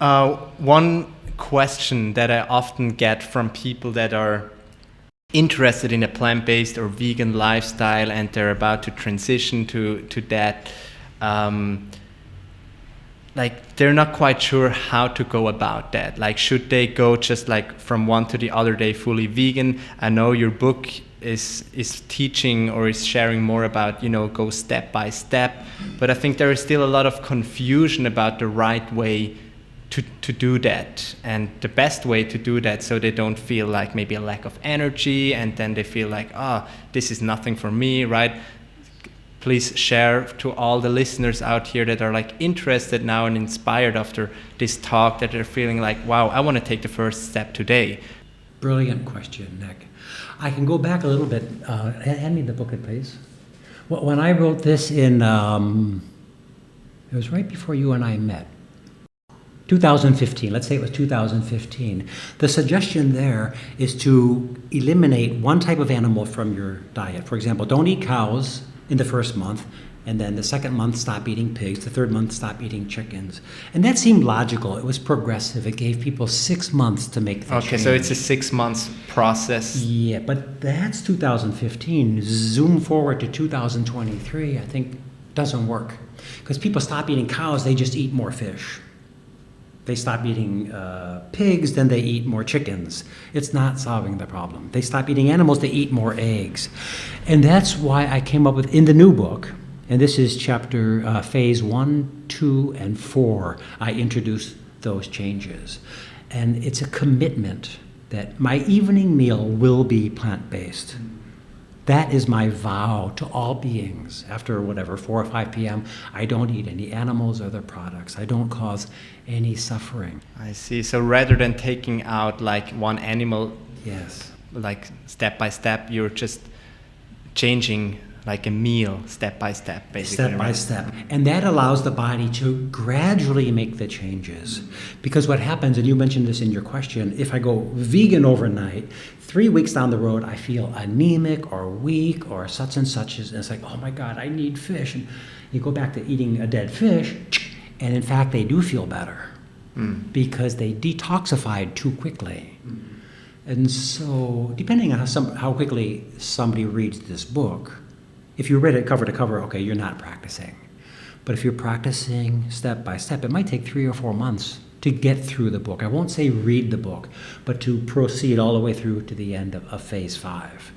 One question that I often get from people that are interested in a plant-based or vegan lifestyle and they're about to transition to that, like they're not quite sure how to go about that. Like, should they go just like from one to the other day fully vegan? I know your book is teaching or is sharing more about, go step by step, but I think there is still a lot of confusion about the right way to do that and the best way to do that, so they don't feel like maybe a lack of energy and then they feel like, this is nothing for me, right? Please share to all the listeners out here that are like interested now and inspired after this talk, that they're feeling like, wow, I want to take the first step today. Brilliant question, Nick. I can go back a little bit. Hand me the book, please. When I wrote this it was right before you and I met. 2015, let's say it was 2015. The suggestion there is to eliminate one type of animal from your diet. For example, don't eat cows in the first month, and then the second month stop eating pigs, the third month stop eating chickens. And that seemed logical. It was progressive. It gave people 6 months to make the change. Okay, so it's a 6 months process. Yeah, but that's 2015. Zoom forward to 2023, I think doesn't work. Because people stop eating cows, they just eat more fish. They stop eating pigs, then they eat more chickens. It's not solving the problem. They stop eating animals, they eat more eggs. And that's why I came up with, in the new book, and this is chapter phase 1, 2, and 4, I introduce those changes. And it's a commitment that my evening meal will be plant-based. That is my vow to all beings. After 4 or 5 p.m., I don't eat any animals or their products. I don't cause any suffering. I see. So rather than taking out like one animal, yes, like step by step, you're just changing like a meal step by step, basically. Step by step. And that allows the body to gradually make the changes. Because what happens, and you mentioned this in your question, if I go vegan overnight, 3 weeks down the road, I feel anemic or weak or such and such. And it's like, oh my God, I need fish. And you go back to eating a dead fish, and in fact, they do feel better because they detoxified too quickly. And so, depending on how quickly somebody reads this book, if you read it cover to cover, okay, you're not practicing. But if you're practicing step by step, it might take 3 or 4 months to get through the book. I won't say read the book, but to proceed all the way through to the end of phase 5.